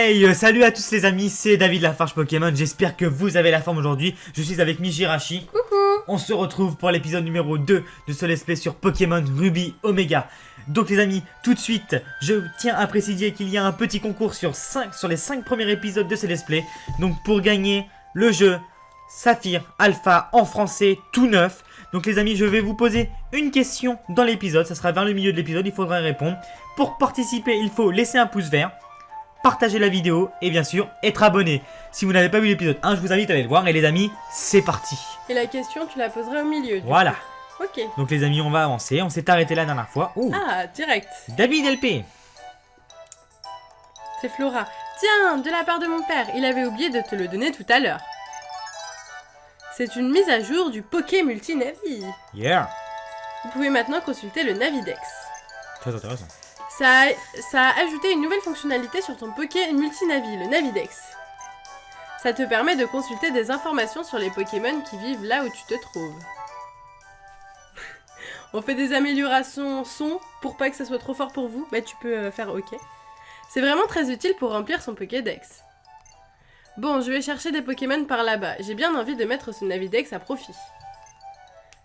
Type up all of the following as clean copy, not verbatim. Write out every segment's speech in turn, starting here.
Hey, salut à tous les amis, c'est David Lafarge Pokémon, j'espère que vous avez la forme aujourd'hui. Je suis avec Mijirachi. Coucou. On se retrouve pour l'épisode numéro 2 de ce let's play sur Pokémon Ruby Omega. Donc les amis, tout de suite, je tiens à préciser qu'il y a un petit concours sur les 5 premiers épisodes de ce let's play. Donc pour gagner le jeu Saphir Alpha en français tout neuf. Donc les amis, je vais vous poser une question dans l'épisode, ça sera vers le milieu de l'épisode, il faudra y répondre. Pour participer, il faut laisser un pouce vert, partager la vidéo et bien sûr être abonné. Si vous n'avez pas vu l'épisode 1, je vous invite à aller le voir et les amis, c'est parti. Et la question, tu la poseras au milieu. Voilà. Coup. Ok. Donc les amis, on va avancer, on s'est arrêté la dernière fois. Ouh. Ah, direct. David LP. C'est Flora. Tiens, de la part de mon père, il avait oublié de te le donner tout à l'heure. C'est une mise à jour du Poké Multinavi. Yeah. Vous pouvez maintenant consulter le Navidex. Très intéressant. Ça a ajouté une nouvelle fonctionnalité sur ton Poké Multinavi, le Navidex. Ça te permet de consulter des informations sur les Pokémon qui vivent là où tu te trouves. On fait des améliorations son pour pas que ça soit trop fort pour vous. Bah tu peux faire OK. C'est vraiment très utile pour remplir son Pokédex. Bon, je vais chercher des Pokémon par là-bas. J'ai bien envie de mettre ce Navidex à profit.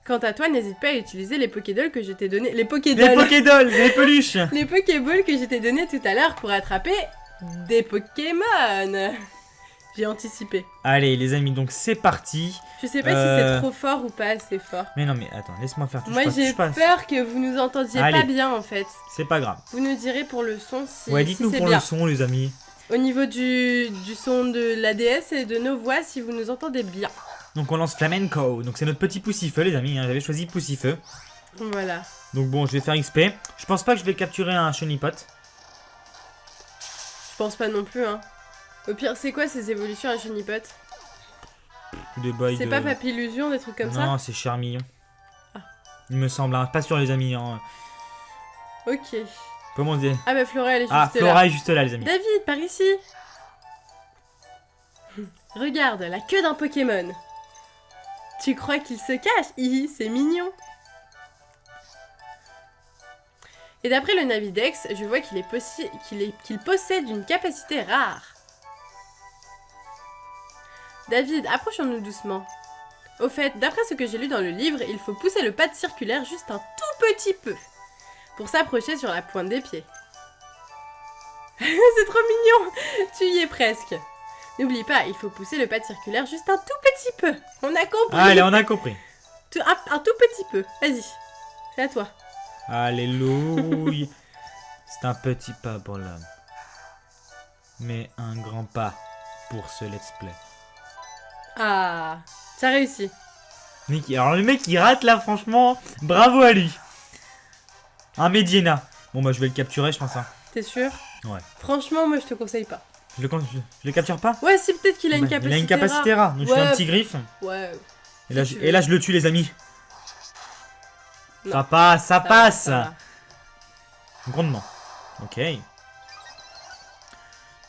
Quant à toi, n'hésite pas à utiliser les Pokédolls que je t'ai donnés. Les Pokédolls. Les Pokédolls, les peluches. Les Pokéballs que je t'ai donnés tout à l'heure pour attraper des Pokémon. J'ai anticipé. Allez les amis, donc c'est parti. Je sais pas si c'est trop fort ou pas assez fort. Mais non mais attends, laisse-moi faire tout. Moi j'ai peur que vous nous entendiez Allez. pas bien en fait. C'est pas grave. Vous nous direz pour le son si, Ouais, si dites-nous c'est pour bien. le son les amis. Au niveau du son de la DS et de nos voix, si vous nous entendez bien. Donc on lance Flamenco. Donc c'est notre petit Poussifeu les amis, hein. J'avais choisi Poussifeu. Voilà. Donc bon, je vais faire XP. Je pense pas que je vais capturer un Chonipot. Je pense pas non plus hein. Au pire, c'est quoi ces évolutions à Chonipot? C'est pas Papillusion, des trucs comme ça? Non, c'est Charmillon. Ah. Il me semble, hein. Pas sûr les amis. Hein. Ok. Comment dire? Ah bah Flora elle est juste Ah, là. Flora est juste là les amis. David, par ici. Regarde, la queue d'un Pokémon. Tu crois qu'il se cache? Hihi, c'est mignon. Et d'après le Navidex, je vois qu'il possède une capacité rare. David, approchons-nous doucement. Au fait, d'après ce que j'ai lu dans le livre, il faut pousser le pad circulaire juste un tout petit peu pour s'approcher sur la pointe des pieds. C'est trop mignon. Tu y es presque. N'oublie pas, il faut pousser le pad circulaire juste un tout petit peu. On a compris. Allez, on a compris. Un tout petit peu. Vas-y, c'est à toi. Alléluia. C'est un petit pas pour l'homme. Mais un grand pas pour ce let's play. Ah, t'as réussi. Niki. Alors le mec il rate là franchement. Bravo à lui. Un Mediena. Bon bah je vais le capturer je pense. Hein. T'es sûr? Ouais. Franchement, moi je te conseille pas. Je le capture pas? Ouais, si peut-être qu'il a une Bah, capacité il a une capacité rare. Donc je fais un petit griffe. Ouais. Et là, Si tu et là je le tue les amis. Non. Ça passe, ça passe. Ça va. Grandement. Ok.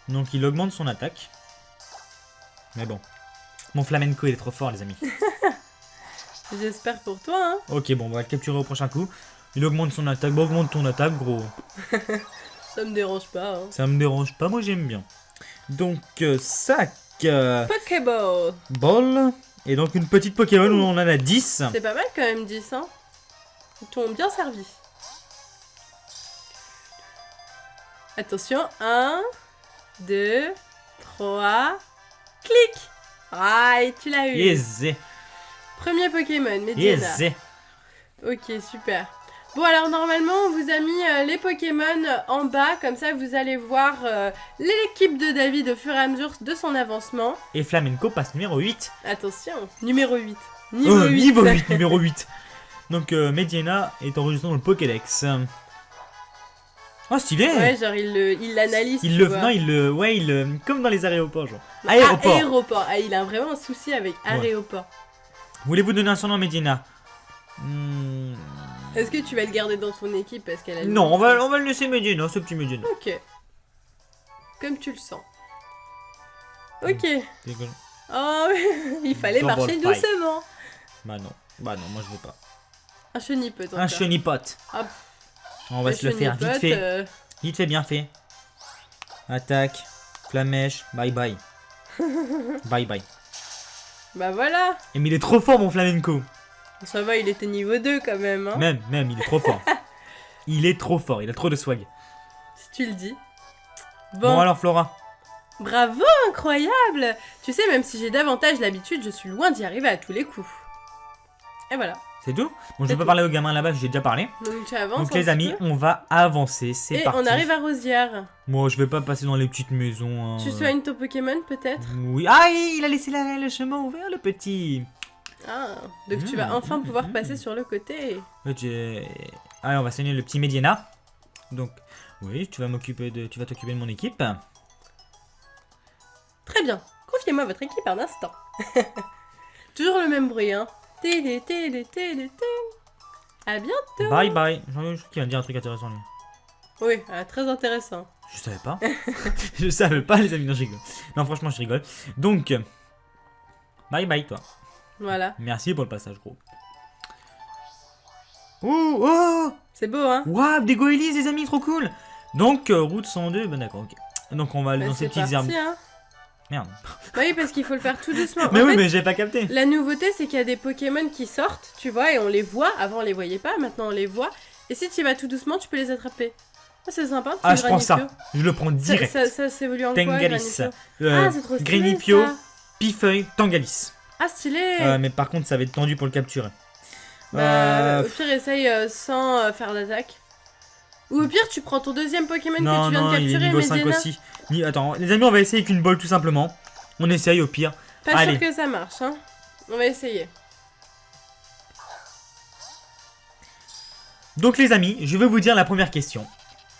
Donc il augmente son attaque. Mais bon. Mon flamenco il est trop fort les amis. J'espère pour toi, hein. Ok bon on va le capturer au prochain coup. Il augmente son attaque. Bah augmente ton attaque gros. Ça me dérange pas, hein. Ça me dérange pas, moi j'aime bien. Donc sac. Pokéball. Ball. Et donc une petite Pokémon où on en a 10. C'est pas mal quand même 10, hein. Ils t'ont bien servi. Attention, 1, 2, 3, clic. Ah, et tu l'as eu. Yes. Premier Pokémon, Mediena. Yes. Ok, super. Bon, alors normalement, on vous a mis les Pokémon en bas, comme ça vous allez voir l'équipe de David au fur et à mesure de son avancement. Et Flamenco passe numéro 8. Attention, numéro 8. Niveau 8, numéro 8. Donc Mediena est enregistré dans le Pokédex. Oh stylé. Ouais, genre il l'analyse. Il tu le vois. non, il le comme dans les aéroports genre. Non, Aéroport. Aéroport. Ah, il a vraiment un souci avec aéroport. Voulez-vous donner un surnom à Mediena? Est-ce que tu vas le garder dans ton équipe parce qu'elle a Non, on va le laisser Mediena, ce petit Mediena. Ok. Comme tu le sens. Ok. Dégueulasse. Oh, il fallait Double marcher fight. doucement. Bah non, moi je veux pas. Un chenipot encore. Un Chonipot. Hop. On va se le faire vite fait. euh, Vite fait, bien fait. Attaque. Flamèche, bye bye. Bye bye. Bah voilà. Et mais il est trop fort mon flamenco. Ça va, il était niveau 2 quand même, hein. Même, il est trop fort. Il est trop fort, il a trop de swag. Si tu le dis. Bon alors Flora. Bravo, incroyable. Tu sais, même si j'ai davantage l'habitude, je suis loin d'y arriver à tous les coups. Et voilà. C'est tout? Bon, je C'est vais pas tout. parler au gamin là-bas, j'ai déjà parlé. Donc tu avances. Donc un les petit amis, peu. on va avancer, c'est Et parti. on arrive à Rosière. Moi, je vais pas passer dans les petites maisons. Tu soignes ton Pokémon peut-être? Oui. Ah, il a laissé le chemin ouvert, le petit. Ah, donc tu vas enfin pouvoir passer sur le côté. Allez, on va soigner le petit Mediana. Donc, oui, tu vas t'occuper de mon équipe. Très bien. Confiez-moi votre équipe un instant. Toujours le même bruit, hein. Télé, télé, télé, télé. À bientôt. Bye bye. Je crois qu'il va me dire un truc intéressant lui. Oui, très intéressant. Je savais pas. Je savais pas, les amis. Non, je rigole. Non, franchement, je rigole. Donc, bye bye, toi. Voilà. Merci pour le passage, gros. Oh! C'est beau, hein? Waouh, des goélies, les amis, trop cool! Donc, route 102, ben d'accord, ok. Donc, on va aller Bah, dans ces c'est petites parti, herbes. hein. Merde. Bah oui, parce qu'il faut le faire tout doucement. Mais En oui, fait, mais j'ai pas capté. la nouveauté, c'est qu'il y a des Pokémon qui sortent, tu vois, et on les voit. Avant, on les voyait pas, maintenant, on les voit. Et si tu y vas tout doucement, tu peux les attraper. Ah, c'est sympa. Ah, petit je prends ça. Granipio. Je le prends direct. Ça s'évolue en quoi, Tengalis. Granipio? Ah, c'est trop stylé, Granipio, ça. Pifeuille, Tangalis. Ah, stylé. Mais par contre, ça va être tendu pour le capturer. Bah, au pire, essaye sans faire d'attaque. Ou au pire, tu prends ton deuxième Pokémon que Non, tu viens non, de il est capturer, niveau 5 Mediana. aussi. Attends, les amis, on va essayer qu'une ball tout simplement. On essaye au pire. Pas Allez. sûr que ça marche, hein. On va essayer. Donc les amis, je vais vous dire la première question.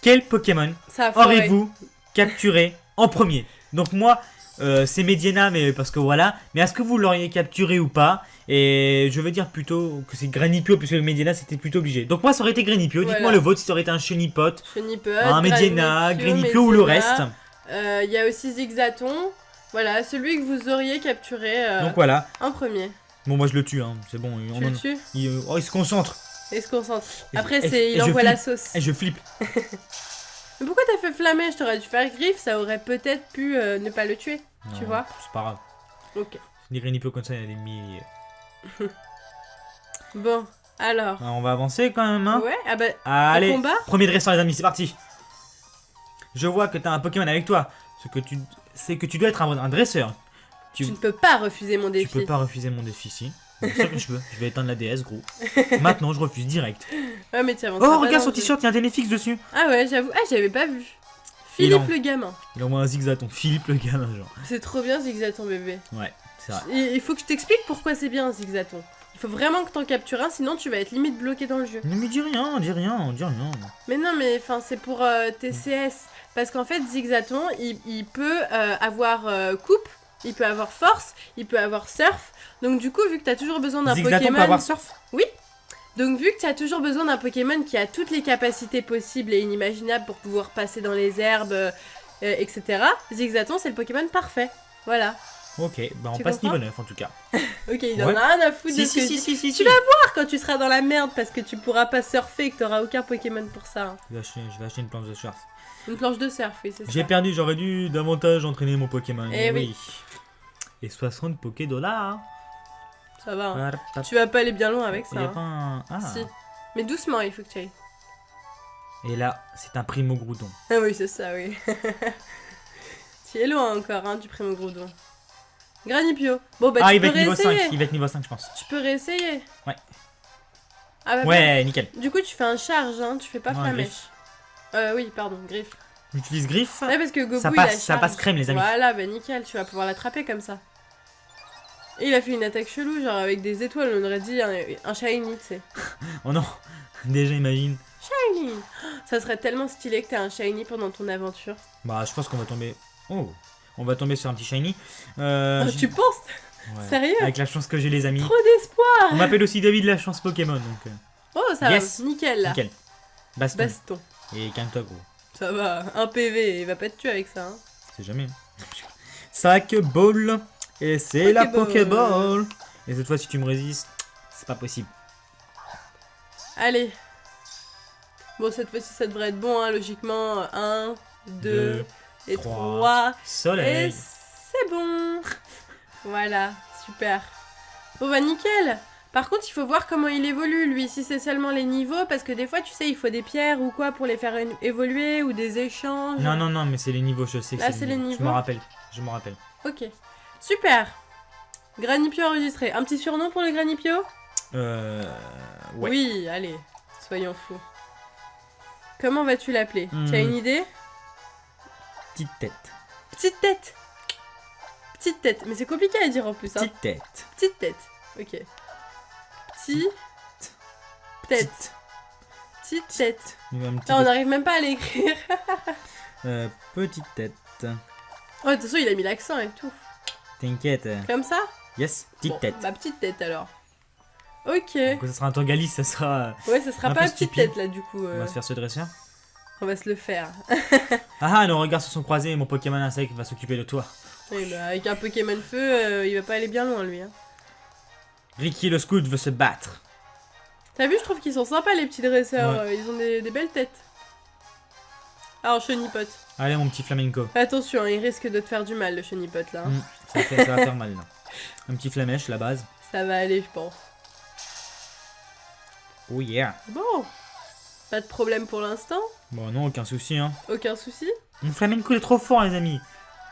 Quel Pokémon Ça a foiré. aurez-vous capturé en premier? Donc moi, c'est Mediana, mais parce que voilà. Mais est-ce que vous l'auriez capturé ou pas? Et je vais dire plutôt que c'est Granipio, puisque Mediana c'était plutôt obligé. Donc moi, ça aurait été Granipio. Voilà. Dites-moi le vôtre si ça aurait été un Chenipot, Chenipot, un Mediana, Granipio ou le reste. Il y a aussi Zigzaton. Voilà, celui que vous auriez capturé Donc voilà. en premier. Bon, moi je le tue, hein. C'est bon. Tu le tues Il se concentre. et se concentre. Et Après, je- et il je envoie la flippe. sauce. Et je flippe. Mais pourquoi t'as fait Flamèche? T'aurais dû faire Griffe, ça aurait peut-être pu ne pas le tuer. Tu Non, vois? c'est pas grave. Ok. Des Granipio comme ça, il y a des milliers. Bon, alors. On va avancer quand même, hein. Ouais, ah bah, Allez, combat. premier dresseur les amis, c'est parti. Je vois que t'as un Pokémon avec toi. C'est que tu dois être un dresseur. tu ne peux pas refuser mon Tu défi. peux pas refuser mon défi, si. Bien sûr que je peux. Je vais éteindre la DS, gros. Maintenant, je refuse direct. Ouais, mais tu avances Oh, pas regarde dans son le jeu. t-shirt, il y a un Téléfix dessus. Ah ouais, j'avoue. Ah, j'avais pas vu. Il Philippe en- le gamin. Il envoie un zigzaton. Philippe le gamin, genre. C'est trop bien Zigzaton bébé. Ouais, c'est vrai. Il faut que je t'explique pourquoi c'est bien Zigzaton. Il faut vraiment que t'en captures un, sinon tu vas être limite bloqué dans le jeu. Ne me dis rien, dis rien, dis rien. Mais non, mais enfin c'est pour TCS. Parce qu'en fait Zigzaton, il peut avoir coupe, il peut avoir force, il peut avoir surf. Donc du coup, vu que t'as toujours besoin d'un Zigzaton Pokémon... peut avoir surf? Donc vu que tu as toujours besoin d'un Pokémon qui a toutes les capacités possibles et inimaginables pour pouvoir passer dans les herbes, etc., Zigzaton c'est le Pokémon parfait. Voilà. Ok, bah on Tu passe comprends niveau 9 en tout cas. Ok, il en Ouais. a rien à foutre de ce que je dis. si. Tu vas voir quand tu seras dans la merde parce que tu pourras pas surfer et que t'auras aucun Pokémon pour ça. hein. Je vais acheter une planche de surf. Une planche de surf, oui, c'est ça. J'ai perdu, j'aurais dû davantage entraîner mon Pokémon. Eh oui. Et 60 Poké dollars. Ça va. hein. Tu vas pas aller bien loin avec Il ça. y a hein. pas un... Ah. Si. Mais doucement, il faut que tu ailles. Et là, c'est un Primo Groudon. Ah oui, c'est ça, oui. Tu es loin encore, hein, du Primo Groudon. Granipio. Bon, bah Ah, tu il va peux être niveau réessayer. 5. Il va être niveau 5, je pense. Tu peux réessayer. Ouais. Ah bah, Ouais, nickel. du coup, tu fais un charge, hein, tu fais pas Non, flamèche. Oui, pardon, griffe. J'utilise griffe. Ouais, parce que Gobu, Ça il a passe, ça charge. passe crème, les amis. Voilà, bah nickel, tu vas pouvoir l'attraper comme ça. Et il a fait une attaque chelou, genre avec des étoiles, on aurait dit un shiny, tu sais. Oh non, déjà imagine. Shiny. Ça serait tellement stylé que t'aies un shiny pendant ton aventure. Bah, je pense qu'on va tomber. Oh, on va tomber sur un petit shiny. Tu penses? Ouais. Sérieux? Avec la chance que j'ai, les amis. Trop d'espoir. On m'appelle aussi David la chance Pokémon, donc Oh, ça Yes. va, nickel là. nickel. Baston. Baston. Et calme-toi, gros. Ça va, un PV, il va pas te tuer avec ça. Hein. C'est jamais. Sac ball. Et c'est la Pokéball. Pokéball. Et cette fois, si tu me résistes, c'est pas possible. Allez. Bon, cette fois-ci, ça devrait être bon, hein, logiquement. 1, 2, Et 3. 3. Et Soleil. c'est bon. Voilà, super. Bon bah nickel. Par contre, il faut voir comment il évolue, lui, si c'est seulement les niveaux, parce que des fois, tu sais, il faut des pierres ou quoi pour les faire évoluer, ou des échanges. Non, non, non, mais c'est les niveaux, je sais que Là, c'est c'est les les niveaux. niveaux. Je m'en rappelle. Ok, super. Granipio enregistré. Un petit surnom pour le Granipio? Ouais. Oui, allez, soyons fous. Comment vas-tu l'appeler? Tu as une idée? Petite tête. Petite tête. Petite tête, mais c'est compliqué à dire en plus. Hein. Petite tête. Petite tête, ok. Petit... Tête. Petite tête. Il y a un petit Putain, on n'arrive même pas à l'écrire. petite tête. Oh, de toute façon, il a mis l'accent et tout. T'inquiète. Comme ça? Yes, petite Bon, tête. Bah, petite tête alors. Ok. Donc, ça sera un tour Galice, ça sera. Ouais, ça sera un pas peu petite stupide. tête là, du coup. On va se faire ce dresseur. On va se le faire. Ah, nos regards se sont croisés et mon Pokémon insecte va s'occuper de toi. Oui, bah, avec un Pokémon feu, il va pas aller bien loin, lui. Hein. Ricky le scout veut se battre. T'as vu, je trouve qu'ils sont sympas, les petits dresseurs. Ouais. Ils ont des belles têtes. Alors, chenipote. Allez, mon petit flamenco. Attention, hein, il risque de te faire du mal, le chenipote, là. Hein. Ça va faire mal, là. Un petit flamèche, la base. Ça va aller, je pense. Oh yeah. Bon. Pas de problème pour l'instant. Bon, non, aucun souci, hein. Aucun souci. Mon flamenco est trop fort, les amis.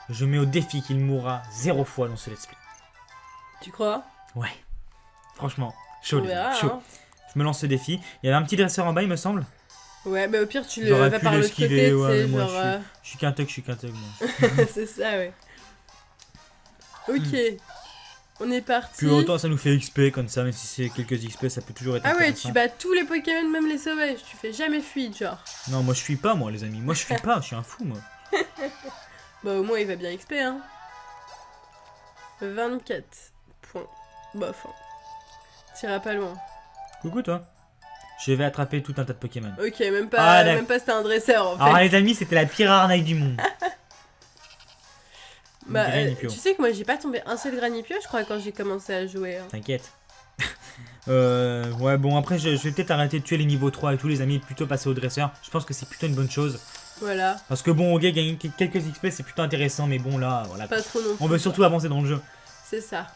Je mets au défi qu'il mourra 0 fois dans ce let's play. Tu crois? Ouais. Franchement, chaud, On les verra, amis, chaud. hein. Je me lance ce défi. Il y avait un petit dresseur en bas, il me semble. Ouais, bah au pire, tu le J'aurais vas pu par l'autre l'esquiver, côté, tu ouais, sais, mais moi, genre... je suis qu'un thug, moi. C'est ça, ouais. Ok. On est parti. Puis autant ça nous fait XP comme ça, même si c'est quelques XP, ça peut toujours être Ah ouais, intéressant. tu bats tous les Pokémon, même les sauvages. Tu fais jamais fuite, genre. Non, moi je fuis pas, moi, les amis. Moi je fuis pas, je suis un fou, moi. Bah au moins, il va bien XP, hein. 24 points. Bof. Hein. T'iras pas loin. Coucou, toi. Je vais attraper tout un tas de Pokémon. Ok, même Ah, pas c'était un dresseur, en fait. Alors, les amis, c'était la pire arnaque du monde. Bah, Granipio. tu sais que moi, j'ai pas tombé un seul Granipio, je crois, quand j'ai commencé à jouer. Hein. T'inquiète. Ouais, bon, après, je vais peut-être arrêter de tuer les niveaux 3 et tous les amis, et plutôt passer au dresseur. Je pense que c'est plutôt une bonne chose. Voilà. Parce que bon, ok, gagner quelques XP, c'est plutôt intéressant, mais bon, là, voilà. Pas trop non plus. On veut surtout avancer dans le jeu. C'est ça.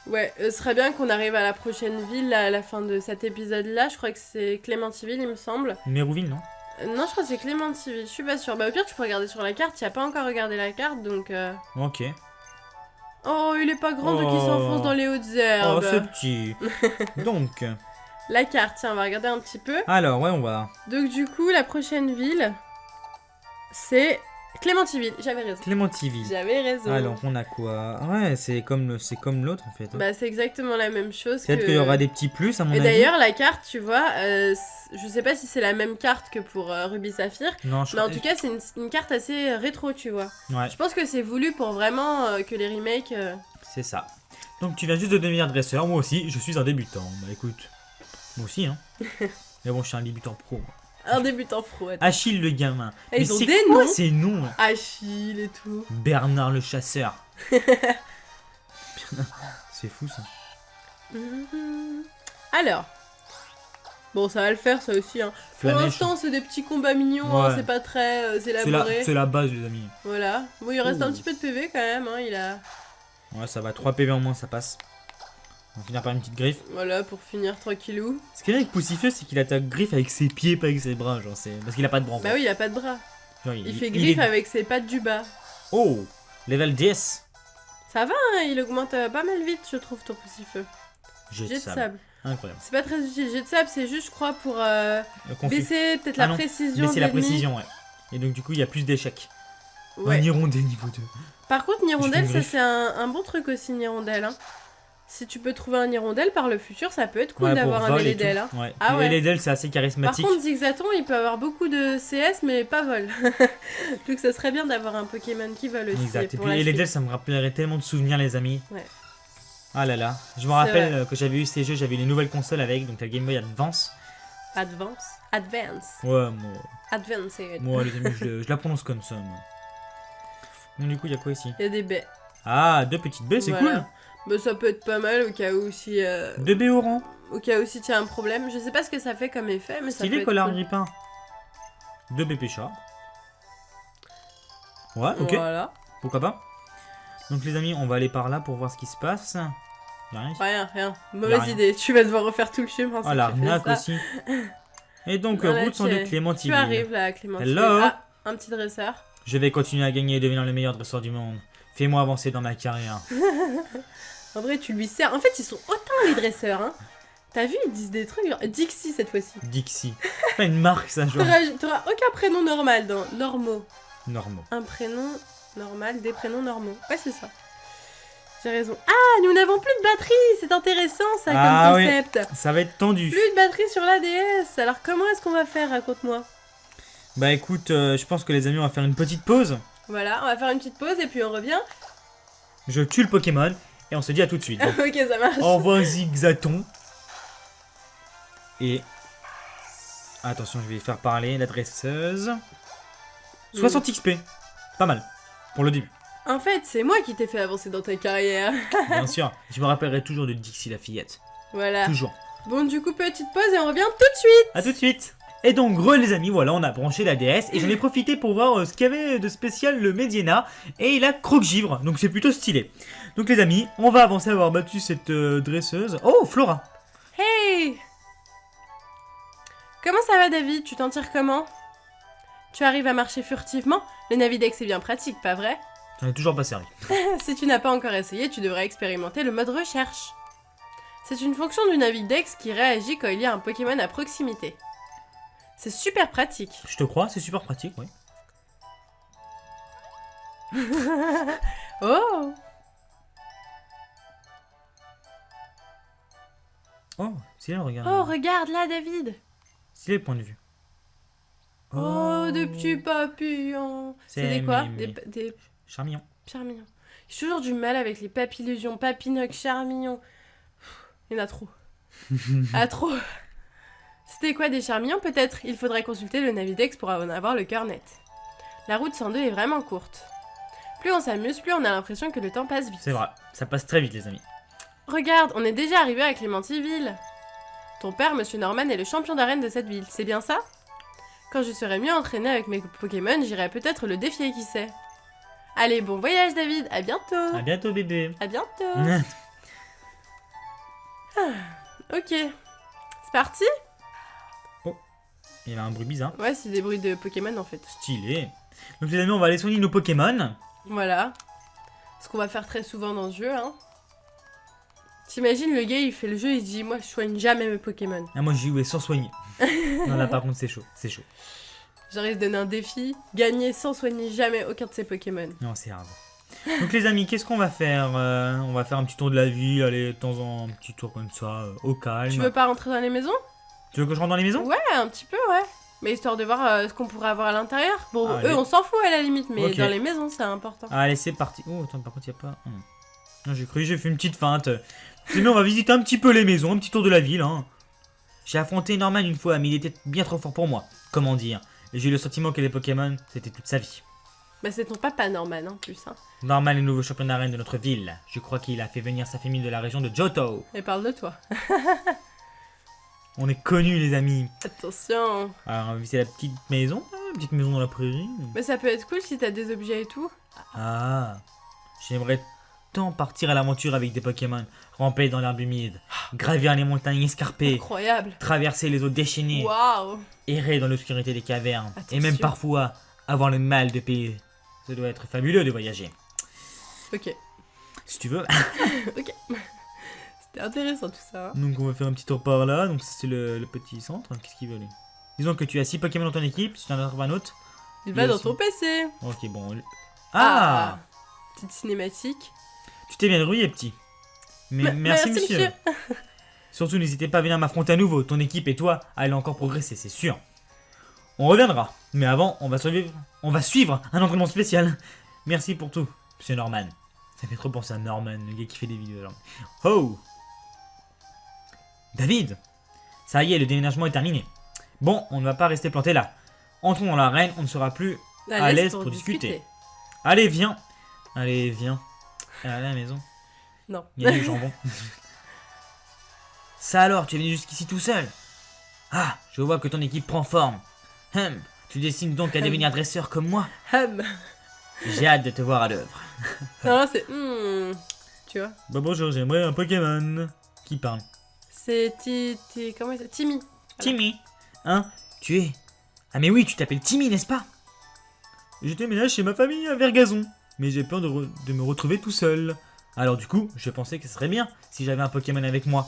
Ouais, ce serait bien qu'on arrive à la prochaine ville, là, à la fin de cet épisode-là. Je crois que c'est Clémentiville, il me semble. Mérouville, non? Non, je crois que c'est Clémentiville, je suis pas sûre. Bah au pire, tu peux regarder sur la carte, tu as pas encore regardé la carte, donc... Ok. Oh, il est pas grand, donc il s'enfonce dans les hautes herbes. Oh, c'est petit. Donc, La carte, tiens, on va regarder un petit peu. alors, ouais, on va. Donc du coup, la prochaine ville, c'est Clémentiville. J'avais raison. Clémentiville. J'avais raison. Alors, on a quoi? Ouais, c'est comme l'autre, en fait. Bah c'est exactement la même chose Peut-être que... qu'il y aura des petits plus, à mon Et avis. d'ailleurs, la carte, tu vois, je sais pas si c'est la même carte que pour Ruby Saphir, Non, je mais en tout cas, c'est une carte assez rétro, tu vois. Ouais, Je pense que c'est voulu pour vraiment que les remakes... c'est ça. Donc, tu viens juste de devenir dresseur. Moi aussi, je suis un débutant. Bah, écoute. Moi aussi, hein. Mais bon, je suis un débutant pro. Moi. Un débutant pro. Attends. Achille le gamin. Et ils Mais ont c'est des quoi noms. ces noms là Achille et tout. Bernard le chasseur. C'est fou ça. Alors. Bon, ça va le faire, ça aussi. Hein. Pour Flamèche. l'instant, c'est des petits combats mignons, hein, Ouais. c'est pas très C'est élaboré. la base, les amis. Voilà. Bon, il reste un Ouh. petit peu de PV quand même, hein, il a... Ouais, ça va. 3 PV en moins, ça passe. On va finir par une petite griffe. Voilà, pour finir tranquillou. Ce qui est bien avec Poussifeu, c'est qu'il attaque griffe avec ses pieds, pas avec ses bras. Genre, c'est... Parce qu'il a pas de bras. en Bah fait. oui, il a pas de bras. Genre, Il fait griffe avec ses pattes du bas. Oh, level 10. Ça va, hein, il augmente pas mal vite, je trouve, ton poussifeu. Jet Jet de de sable. sable. Incroyable. C'est pas très utile. Jet de sable, c'est juste, je crois, pour Confus. baisser peut-être Ah la non, précision Baisser de la l'ennemi. précision, ouais. Et donc, du coup, il y a plus d'échecs. Ouais. Un hirondelle niveau 2. Par contre, Nirondelle, Je fais une ça c'est un bon truc aussi, Nirondelle. Hein. Si tu peux trouver un Hirondelle par le futur, ça peut être cool Ouais, d'avoir pour un vol et Eledel. Hein. tout. Ouais. Ah Puis ouais. Eledel, c'est assez Par charismatique. contre, Zigzaton, il peut avoir beaucoup de CS, mais pas vol. Donc ça serait bien d'avoir un Pokémon qui vole aussi. Exact. Et pour puis la Eledel, suite. ça me rappellerait tellement de souvenirs, les amis. Ouais. Ah là là. Je me C'est rappelle vrai. que j'avais eu ces jeux, j'avais les nouvelles consoles avec, donc la Game Boy Advance. Advance. Advance. Ouais, Advanced. moi les amis, je la prononce comme ça. Moi. Donc, du coup, il y a quoi ici? Il y a des baies. Ah, 2 petites baies, c'est Voilà. Bah, ça peut être pas mal au cas où si... cool. 2 baies au rang. Au cas où si tu as un problème. Je sais pas ce que ça fait comme effet, mais ça peut Stylé, être collard cool. grippin. 2 baies pêcha. Ouais, ok. Voilà. Pourquoi pas. Donc les amis, on va aller par là pour voir ce qui se passe. Y'a rien ici. Rien. Mauvaise rien. idée. Tu vas devoir refaire tout le chemin. Oh si la tu fais arnaque ça. aussi. Et donc, Voilà, route sans de Clémentiville. Tu arrives là, Clémentine. Hello. Ah, un petit dresseur. Je vais continuer à gagner et devenir le meilleur dresseur du monde. Fais-moi avancer dans ma carrière. En vrai, tu lui sers. En fait, ils sont hautains les dresseurs. Hein. T'as vu, ils disent des trucs genre Dixie cette fois-ci. Dixie. C'est pas une marque ça, genre. T'auras aucun prénom normal dans normaux. Normaux. Un prénom normal, des prénoms normaux. Ouais, c'est ça. J'ai raison. Ah, nous n'avons plus de batterie. C'est intéressant ça Ah comme oui. concept. Ça va être tendu. Plus de batterie sur la DS. Alors comment est-ce qu'on va faire, raconte-moi. Bah écoute, je pense que les amis, on va faire une petite pause. Voilà, on va faire une petite pause et puis on revient. Je tue le Pokémon et on se dit à tout de suite. Donc, Ok, ça marche. au revoir Zigzaton. Et... Attention, je vais faire parler la dresseuse. 60 XP. Pas mal. Pour le début. En fait, c'est moi qui t'ai fait avancer dans ta carrière. Bien sûr. Je me rappellerai toujours de Dixie la fillette. Voilà. Toujours. Bon, du coup, petite pause et on revient tout de suite. A tout de suite. Et donc, les amis, voilà, on a branché la DS et j'en ai profité pour voir ce qu'il y avait de spécial le Mediana et il a croque-givre, donc c'est plutôt stylé. Donc les amis, on va avancer à avoir battu cette dresseuse. Oh, Flora. Hey! Comment ça va, David? Tu t'en tires comment? Tu arrives à marcher furtivement? Le Navidex est bien pratique, pas vrai? J'en ai toujours pas servi. Si tu n'as pas encore essayé, tu devrais expérimenter le mode recherche. C'est une fonction du Navidex qui réagit quand il y a un Pokémon à proximité. C'est super pratique. Je te crois, c'est super pratique, oui. Oh! Oh, c'est là, regarde. Oh, regarde là, David! C'est le point de vue. Oh, des petits papillons! C'est des quoi? Des Charmillon. Charmillon. J'ai toujours du mal avec les papillusions, papinocs, charmillons. Il y en a trop. Ah, trop. C'était quoi des charmillons peut-être? Il faudrait consulter le Navidex pour en avoir le cœur net. La route 102 est vraiment courte. Plus on s'amuse, plus on a l'impression que le temps passe vite. C'est vrai, ça passe très vite les amis. Regarde, on est déjà arrivé à Clémentiville. Ton père, Monsieur Norman, est le champion d'arène de cette ville, c'est bien ça? Quand je serai mieux entraîné avec mes Pokémon, j'irai peut-être le défier, qui sait. Allez, bon voyage David, à bientôt. À bientôt bébé. À bientôt. Ok, c'est parti? Il y avait un bruit bizarre. Ouais, c'est des bruits de Pokémon en fait. Stylé. Donc les amis, on va aller soigner nos Pokémon. Voilà. Ce qu'on va faire très souvent dans ce jeu, hein. T'imagines, le gars, il fait le jeu, il se dit, moi, je soigne jamais mes Pokémon. Ah, moi j'y jouais sans soigner. Non là par contre c'est chaud, c'est chaud. Genre, il se donne un défi, gagner sans soigner jamais aucun de ses Pokémon. Non, c'est hard. Donc les amis, qu'est-ce qu'on va faire? On va faire un petit tour de la ville, aller de temps en temps, un petit tour comme ça, au calme. Tu veux pas rentrer dans les maisons? Tu veux que je rentre dans les maisons? Ouais, un petit peu, ouais. Mais histoire de voir ce qu'on pourrait avoir à l'intérieur. Bon, Allez. eux, on s'en fout à la limite, mais Ok. dans les maisons, c'est important. Allez, c'est parti. Oh, attends, par contre, il a pas... Non, j'ai cru, j'ai fait une petite feinte. Sinon, on va visiter un petit peu les maisons, un petit tour de la ville. Hein. J'ai affronté Norman une fois, mais il était bien trop fort pour moi. Comment dire? Et j'ai eu le sentiment que les Pokémon, c'était toute sa vie. Bah, c'est ton papa, Norman, en plus, hein. Norman est le nouveau champion d'arène de notre ville. Je crois qu'il a fait venir sa famille de la région de Johto. Et parle de toi. On est connus, les amis. Attention. Alors, on va visiter la petite maison. Une petite maison dans la prairie. Mais ça peut être cool si t'as des objets et tout. Ah, j'aimerais tant partir à l'aventure avec des Pokémon, ramper dans l'herbe humide, gravir les montagnes escarpées, Incroyable. traverser les eaux déchaînées, Waouh. errer dans l'obscurité des cavernes, Attention. et même parfois avoir le mal de payer. Ça doit être fabuleux de voyager. Ok. Si tu veux. Ok. C'était intéressant tout ça. Hein. Donc on va faire un petit tour par là. Donc ça c'est le petit centre. Qu'est-ce qu'il veut lui? Disons que tu as 6 Pokémon dans ton équipe. Si tu en as un autre. Il va Il dans aussi. ton PC. Ok bon. Ah, Petite cinématique. Tu t'es bien rouillé petit. Mais merci monsieur. Surtout n'hésitez pas à venir m'affronter à nouveau. Ton équipe et toi allez encore progresser, c'est sûr. On reviendra. Mais avant, on va suivre un entraînement spécial. Merci pour tout, monsieur Norman. Ça fait trop penser à Norman, le gars qui fait des vidéos. Genre. Oh David, ça y est, le déménagement est terminé. Bon, on ne va pas rester planté là. Entrons dans l'arène, on ne sera plus à l'aise pour discuter. Allez, viens. Allez, viens. À la maison. Non. Il y a du jambon. Ça alors, tu es venu jusqu'ici tout seul? Ah, je vois que ton équipe prend forme. Tu destines donc à devenir dresseur comme moi? Hum. J'ai hâte de te voir à l'œuvre. Non, là, c'est... tu vois. Bah bonjour, j'aimerais un Pokémon. Qui parle? C'est comment il s'appelle? Timmy. Timmy. Hein? Tu es... Ah mais oui, tu t'appelles Timmy, n'est-ce pas? Je déménage chez ma famille à Vergazon. Mais j'ai peur de me retrouver tout seul. Alors du coup, je pensais que ce serait bien si j'avais un Pokémon avec moi.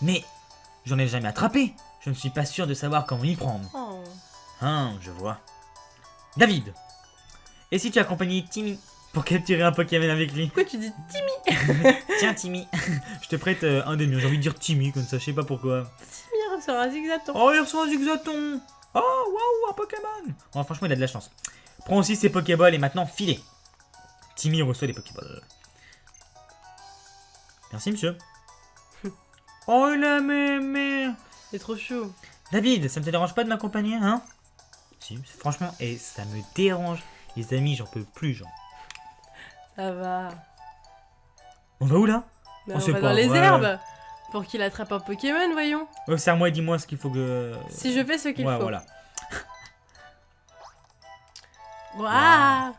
Mais j'en ai jamais attrapé. Je ne suis pas sûr de savoir comment y prendre. Oh. Hein, je vois. David. Et si tu accompagnais Timmy pour capturer un Pokémon avec lui? Pourquoi tu dis Timmy? Tiens Timmy. Je te prête un des miens. J'ai envie de dire Timmy comme ça, je sais pas pourquoi. Timmy reçoit un zigzaton. Oh, il reçoit un Zigzaton. Oh, waouh, un Pokémon. Oh, franchement, il a de la chance. Prends aussi ses Pokéballs et maintenant filez. Timmy reçoit des Pokéballs. Merci, monsieur. Oh, il a mais... C'est trop chaud. David, ça ne te dérange pas de m'accompagner, hein? Si, franchement, et ça me dérange. Les amis, j'en peux plus, genre. Ça va. On va où, là? Mais Oh, on c'est va pas dans les vrai. herbes. Pour qu'il attrape un Pokémon, voyons. Observe-moi et dis-moi ce qu'il faut que... Si je fais ce qu'il ouais, faut. voilà. Waouh.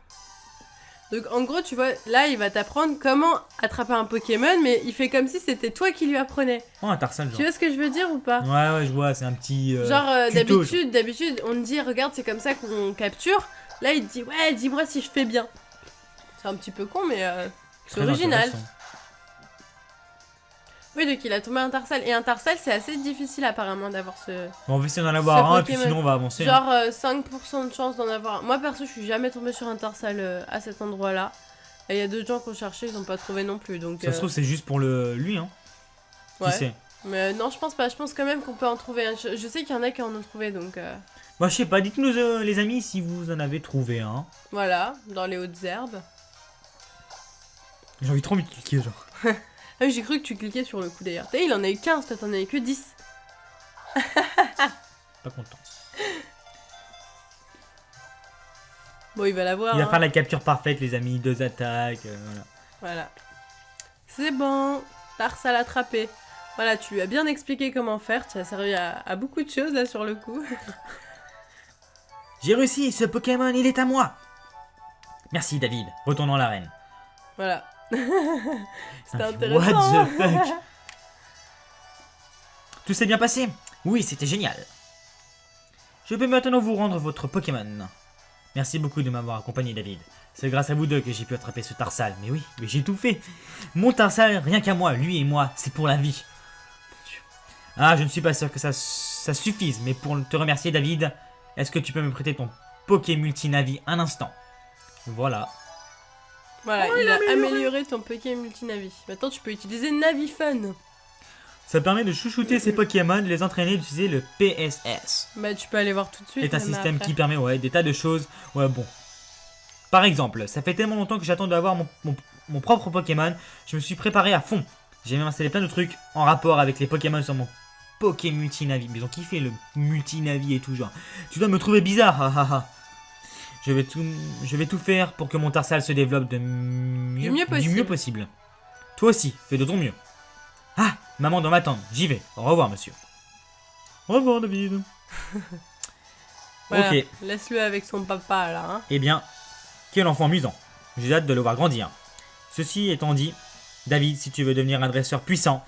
Donc en gros, tu vois, là, il va t'apprendre comment attraper un Pokémon, mais il fait comme si c'était toi qui lui apprenais. Oh, un Tarsal, genre. Tu vois ce que je veux dire ou pas? Ouais, ouais, je vois, c'est un petit... Genre, tuto, d'habitude, on te dit, regarde, c'est comme ça qu'on capture. Là, il te dit, ouais, dis-moi si je fais bien. C'est un petit peu con, mais c'est Très original. intéressant. Oui, donc il a tombé un Tarsal. Et un Tarsal, c'est assez difficile apparemment d'avoir ce... Bon, on va essayer d'en avoir un, et puis Pokémon. sinon on va avancer. Hein. Genre 5% de chance d'en avoir un. Moi, perso, je suis jamais tombée sur un Tarsal à cet endroit-là. Et il y a d'autres gens qui ont cherché, ils n'ont pas trouvé non plus. Donc, Ça se trouve, c'est juste pour lui, hein. ouais. Qui sait? Mais non, je pense pas. Je pense quand même qu'on peut en trouver un. Je sais qu'il y en a qui en ont trouvé, donc Moi, je sais pas, dites-nous, les amis, si vous en avez trouvé un. voilà, dans les hautes herbes. J'ai trop envie de cliquer, genre. Ah oui, j'ai cru que tu cliquais sur le coup d'ailleurs. T'as, il en a eu 15, toi t'en as eu que 10. Pas content. Bon, il va l'avoir. Il va hein. faire la capture parfaite, les amis. 2 attaques, voilà. Voilà. C'est bon. Tarsal attrapé. Voilà, tu lui as bien expliqué comment faire. Tu as servi à beaucoup de choses là sur le coup. J'ai réussi, ce Pokémon, il est à moi. Merci, David. Retournons à l'arène. Voilà. C'était What intéressant. the fuck? Tout s'est bien passé? Oui, c'était génial. Je peux maintenant vous rendre votre Pokémon. Merci beaucoup de m'avoir accompagné, David. C'est grâce à vous deux que j'ai pu attraper ce Tarsal. Mais oui, mais j'ai tout fait. Mon Tarsal, rien qu'à moi, lui et moi, c'est pour la vie. Mon Dieu. Ah, je ne suis pas sûr que ça suffise, mais pour te remercier, David, est-ce que tu peux me prêter ton Poké Multinavi un instant? Voilà. Voilà, Oh, il a amélioré. amélioré ton Pokémon Multinavi. Maintenant, tu peux utiliser Navifun. Ça permet de chouchouter ses Pokémon, de les entraîner, d'utiliser le PSS. Bah, tu peux aller voir tout de suite. C'est un même système après. qui permet des tas de choses. Ouais, bon. Par exemple, ça fait tellement longtemps que j'attends d'avoir mon propre Pokémon, je me suis préparé à fond. J'ai même installé plein de trucs en rapport avec les Pokémon sur mon Poké Multinavi. Mais ils ont kiffé le Multinavi et tout genre. Tu dois me trouver bizarre, hahaha. Je vais tout faire pour que mon Tarsal se développe du mieux possible. Toi aussi, fais de ton mieux. Ah, maman doit m'attendre, j'y vais. Au revoir, monsieur. Au revoir, David. Voilà, Ok. laisse-le avec son papa là. Hein. Eh bien, quel enfant amusant. J'ai hâte de le voir grandir. Ceci étant dit, David, si tu veux devenir un dresseur puissant,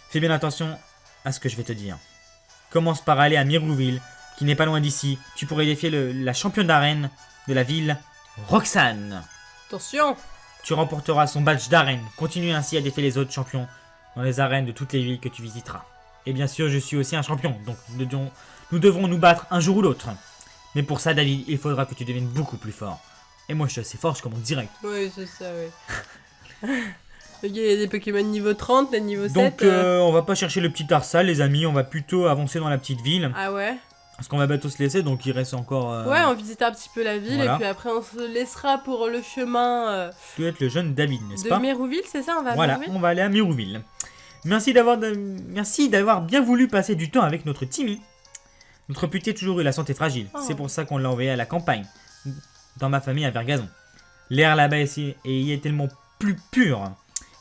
fais bien attention à ce que je vais te dire. Commence par aller à Mirouville, qui n'est pas loin d'ici. Tu pourrais défier la championne d'arène de la ville, Roxane. Attention. Tu remporteras son badge d'arène. Continue ainsi à défier les autres champions dans les arènes de toutes les villes que tu visiteras. Et bien sûr, je suis aussi un champion, donc nous devrons nous battre un jour ou l'autre. Mais pour ça, David, il faudra que tu deviennes beaucoup plus fort. Et moi, je suis assez fort, je commence direct. Oui, c'est ça, oui. Il y a des Pokémon niveau 30, des niveau 7. Donc, on va pas chercher le petit Tarsal, les amis. On va plutôt avancer dans la petite ville. Ah ouais. Parce qu'on va bientôt se laisser, donc il reste encore... Ouais, on visite un petit peu la ville voilà. et puis après on se laissera pour le chemin Tu dois être le jeune David, n'est-ce de pas? Mérouville, c'est ça? On va à Voilà, Mérouville on va aller à Mirouville. Merci d'avoir bien voulu passer du temps avec notre Timmy. Notre petit a toujours eu la santé fragile. Oh. C'est pour ça qu'on l'a envoyé à la campagne, dans ma famille à Vergazon. L'air là-bas ici est tellement plus pur.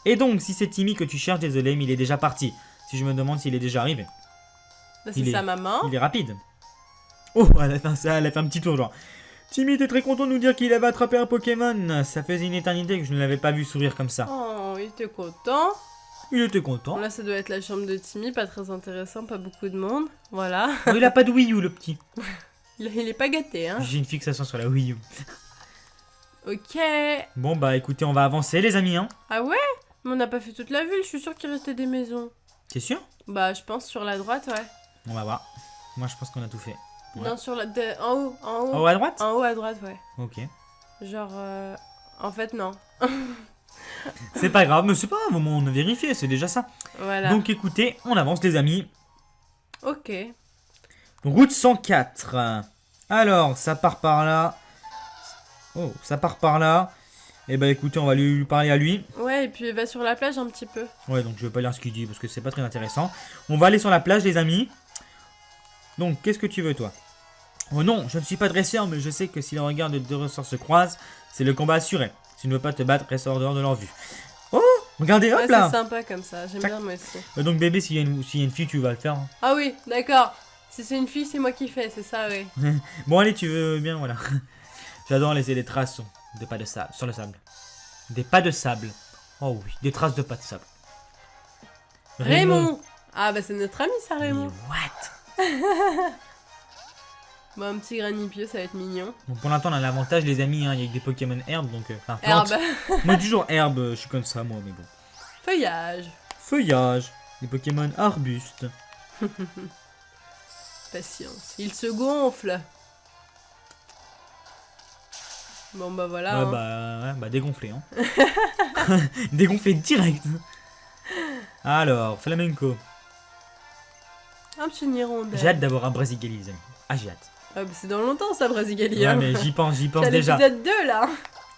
Et donc, si c'est Timmy que tu cherches, désolé, mais il est déjà parti. Si je me demande s'il est déjà arrivé. Là, c'est il sa est- maman. Il est rapide. Oh, elle a fait un petit tour, genre. Timmy était très content de nous dire qu'il avait attrapé un Pokémon. Ça faisait une éternité que je ne l'avais pas vu sourire comme ça. Oh, il était content. Il était content. Là, ça doit être la chambre de Timmy, pas très intéressant, pas beaucoup de monde. Voilà. Oh, il a pas de Wii U, le petit. Il est pas gâté, hein. J'ai une fixation sur la Wii U. Ok. Bon, bah écoutez, on va avancer, les amis, hein. Ah ouais? Mais on n'a pas fait toute la ville, je suis sûre qu'il restait des maisons. T'es sûr? Bah, je pense sur la droite, ouais. On va voir. Moi, je pense qu'on a tout fait. Ouais. Non, sur la... En haut, en haut. En haut à droite? En haut à droite, ouais. Ok. Genre, en fait, non. C'est pas grave, mais c'est pas grave, au moins on a vérifié, c'est déjà ça. Voilà. Donc écoutez, on avance, les amis. Ok. Route 104. Alors, ça part par là. Oh, ça part par là. Et bah écoutez, on va lui parler à lui. Ouais, et puis va sur la plage un petit peu. Ouais, donc je vais pas lire ce qu'il dit parce que c'est pas très intéressant. On va aller sur la plage, les amis. Donc, qu'est-ce que tu veux, toi? Oh non, je ne suis pas dresseur, mais je sais que si les regards de deux ressorts se croisent, c'est le combat assuré. Si tu ne veux pas te battre, reste hors dehors de leur vue. Oh, regardez, hop Ouais, là. c'est sympa comme ça, j'aime Tac. bien moi aussi. Donc bébé, s'il y a une fille, tu vas le faire, hein. Ah oui, d'accord. Si c'est une fille, c'est moi qui fais, c'est ça, oui. Bon, allez, tu veux bien, voilà. J'adore laisser des traces de pas de sable, sur le sable. Des pas de sable. Oh oui, des traces de pas de sable. Raymond. Ah bah c'est notre ami ça, Mais Raymond. what? Bon, un petit granipieux, ça va être mignon. Bon, pour l'instant, on a l'avantage, les amis, hein, il y a que des Pokémon herbe, donc... Enfin, plantes. Herbe. Moi, toujours herbe, je suis comme ça, moi, mais bon. Feuillage. Feuillage, des Pokémon arbustes. Patience. Il se gonfle. Bon bah voilà. Ouais, hein. bah dégonflé, hein. Dégonflé direct. Alors, flamenco. Un petit hirondelle. J'ai hâte d'avoir un Brasigali, les amis. Ah, j'ai hâte. Ah bah c'est dans longtemps ça, Brasigali. Ouais, hein. mais j'y pense C'est déjà. l'épisode 2 là.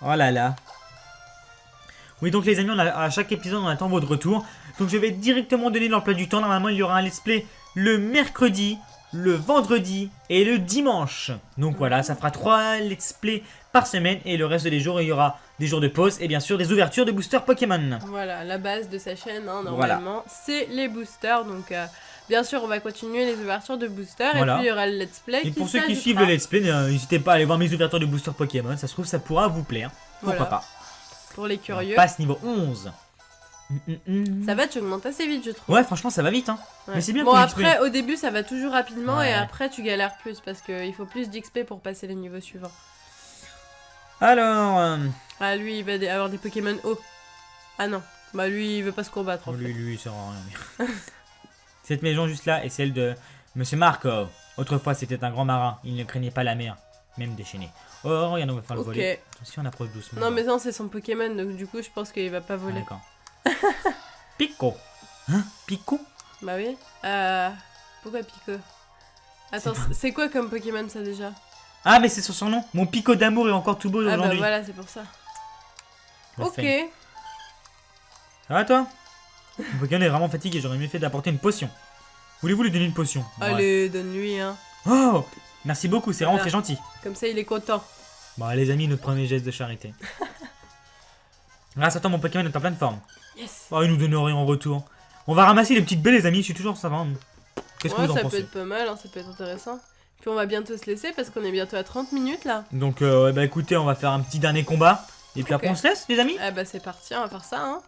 Oh là là. Oui, donc les amis, à chaque épisode, on attend votre retour. Donc je vais directement donner l'emploi du temps. Normalement, il y aura un let's play le mercredi, le vendredi et le dimanche. Donc voilà, ça fera 3 let's play par semaine. Et le reste des jours, il y aura des jours de pause et bien sûr des ouvertures de boosters Pokémon. Voilà, la base de sa chaîne, hein, Voilà. normalement, c'est les boosters. Donc bien sûr, on va continuer les ouvertures de boosters. Voilà. Et puis il y aura le let's play. Et qui pour ceux qui s'ajoutera. suivent le let's play, n'hésitez pas à aller voir mes ouvertures de boosters Pokémon. Ça se trouve, ça pourra vous plaire. Pourquoi Voilà. pas. Pour les curieux. On passe niveau 11. Ça va, tu augmentes assez vite, je trouve. Ouais, franchement, ça va vite, hein. Ouais. Mais c'est bien Bon, pour après, l'XP. au début, ça va toujours rapidement Ouais. et après, tu galères plus parce qu'il faut plus d'XP pour passer les niveaux suivants. Alors, Ah, lui, il va avoir des Pokémon hauts. Ah non, bah lui, il veut pas se combattre en fait. lui, ça sert à rien. Cette maison juste là est celle de Monsieur Marco. Autrefois, c'était un grand marin. Il ne craignait pas la mer, même déchaînée. Oh, regarde, on va faire le Ok. voler. Attention, on approche doucement. Non, mais non, c'est son Pokémon, donc du coup, je pense qu'il va pas Ah, voler. d'accord. Pico. Hein? Pico? Bah oui. Pourquoi Pico? Attends, C'est pas- c'est quoi comme Pokémon ça déjà? Ah, mais c'est sur son nom. Mon Pico d'amour est encore tout beau Ah bah aujourd'hui. voilà, c'est pour ça. Le Ok. fait. Ça va, toi? Mon Pokémon est vraiment fatigué. J'aurais mieux fait d'apporter une potion. Voulez-vous lui donner une potion? Ouais. Allez, donne-lui, hein. Oh! Merci beaucoup, c'est vraiment Voilà. très gentil. Comme ça, il est content. Bon, les amis, notre premier geste de charité. Grâce à toi, mon Pokémon est en pleine forme. Yes. Oh, il nous donne rien en retour. On va ramasser les petites baies, les amis. Je suis toujours ça va. Qu'est-ce que Ouais, vous en ça peut pensez? être pas mal, hein, ça peut être intéressant. Puis on va bientôt se laisser parce qu'on est bientôt à 30 minutes là. Donc, ouais, bah écoutez, on va faire un petit dernier combat. Et puis Ok. après, on se laisse, les amis. Ah bah c'est parti, on va faire ça, hein.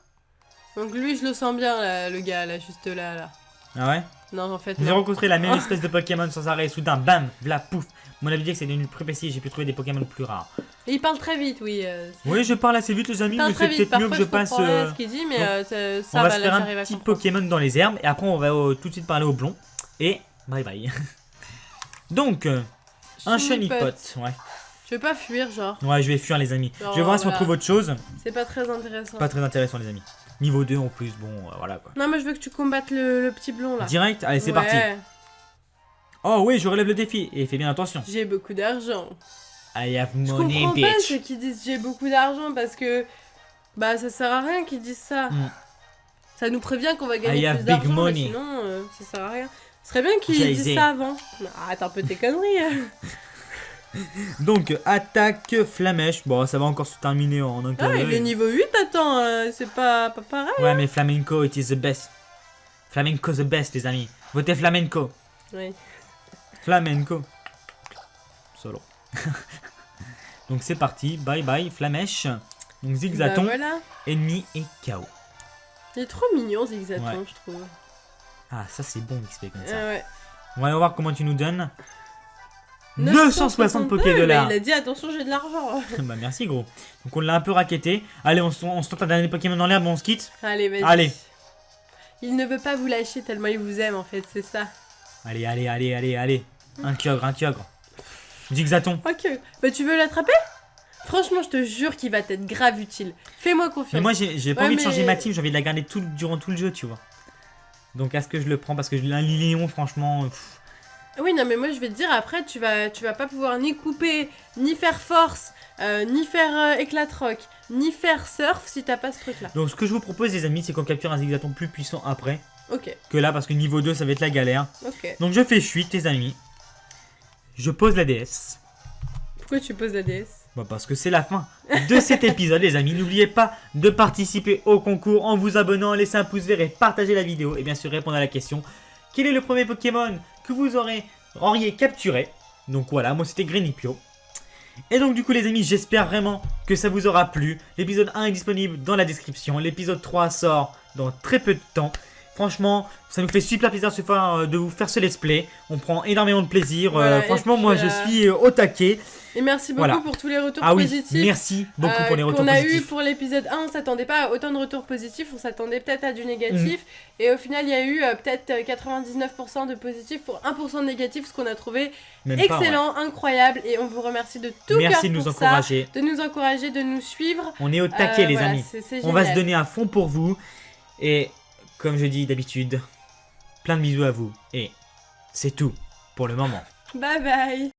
Donc lui, je le sens bien, là, le gars, là, juste là, là. Ah ouais? Non, en fait, J'ai non. rencontré la même espèce de Pokémon sans arrêt. Soudain, bam, v'là, pouf. Mon avis dit que c'est devenu plus précis. J'ai pu trouver des Pokémon plus rares. Et il parle très vite, oui. Oui, je parle assez vite, les amis. Il parle Mais très c'est vite, peut-être mieux parfois que je passe. comprends rien à ce qu'il dit, mais donc, ça on va va, se là, faire j'arrive un à petit comprendre. Pokémon dans les herbes. Et après, on va tout de suite parler au blond. Et bye bye. Donc, un Chenippot. Chenippot. Ouais. Je vais pas fuir, genre. Ouais, je vais fuir, les amis. Non, Je vais voir si on voilà. trouve autre chose. C'est pas très intéressant. Pas très intéressant, les amis. Niveau 2 en plus, bon, voilà quoi. Non, mais je veux que tu combattes le petit blond, là. Direct, allez, c'est Ouais. parti. Oh oui, je relève le défi. Et fais bien attention. J'ai beaucoup d'argent. I have Je money, comprends pas bitch. ceux qui disent j'ai beaucoup d'argent parce que bah ça sert à rien qu'ils disent ça. Mm. Ça nous prévient qu'on va I gagner have plus big d'argent, mais money. sinon ça sert à rien. Ce serait bien qu'ils Jay-Z. disent ça avant. Arrête un peu tes conneries. Donc, attaque flamèche. Bon, ça va encore se terminer en un Ah, quart il d'heure. est niveau 8, attends, c'est pas pareil. Ouais, mais flamenco, it is the best. Flamenco the best, les amis. Votez flamenco. Oui. Flamenco. Solo. Donc c'est parti, bye bye, Flamèche. Donc Bah Zigzaton, voilà. ennemi et KO. Il est trop mignon, Zigzaton, Ouais. je trouve. Ah, ça c'est bon XP comme ça. Ouais. On va voir comment tu nous donnes. 960 Pokédollars. Bah, il a dit attention, j'ai de l'argent. Bah merci gros. Donc on l'a un peu raquetté. Allez, on se tente un dernier Pokémon dans l'herbe, on se quitte. Allez, vas-y. Allez. Il ne veut pas vous lâcher tellement il vous aime en fait, c'est ça. Allez, allez, allez, allez, allez. Un Kyogre, un Kyogre. Zigzaton. Ok. Bah tu veux l'attraper? Franchement, je te jure qu'il va être grave utile. Fais-moi confiance. Mais moi j'ai pas Ouais, envie de mais- changer ma team, j'ai envie de la garder durant tout le jeu, tu vois. Donc est-ce que je le prends parce que un Liléon franchement... Oui, non, mais moi je vais te dire, après, tu vas pas pouvoir ni couper, ni faire force, ni faire éclat-roc, ni faire surf si t'as pas ce truc-là. Donc ce que je vous propose les amis, c'est qu'on capture un Zigzaton plus puissant après Ok, que là, parce que niveau 2 ça va être la galère. ok. Donc je fais fuite les amis. Je pose la DS. Pourquoi tu poses la DS? Bah parce que c'est la fin de cet épisode les amis. N'oubliez pas de participer au concours en vous abonnant, laissez un pouce vert et partagez la vidéo. Et bien sûr répondre à la question, quel est le premier Pokémon que vous auriez capturé? Donc voilà, moi c'était Grenipio. Et donc du coup les amis, j'espère vraiment que ça vous aura plu. L'épisode 1 est disponible dans la description. L'épisode 3 sort dans très peu de temps. Franchement, ça nous fait super plaisir ce fois de vous faire ce let's play. On prend énormément de plaisir. Voilà, et franchement, puis, moi je suis au taquet. Et merci beaucoup Voilà. pour tous les retours Ah oui, positifs. merci beaucoup pour les retours qu'on a eu positifs. pour l'épisode 1, on s'attendait pas à autant de retours positifs, on s'attendait peut-être à du négatif. Mm. Et au final, il y a eu peut-être 99% de positifs pour 1% de négatif, ce qu'on a trouvé Même pas, ouais. excellent, incroyable. Et on vous remercie de tout cœur Merci de nous pour ça, encourager. de nous encourager, de nous suivre. On est au taquet les Voilà, amis. c'est On va se génial. donner à fond pour vous. Et comme je dis d'habitude, plein de bisous à vous. Et c'est tout pour le moment. Bye bye.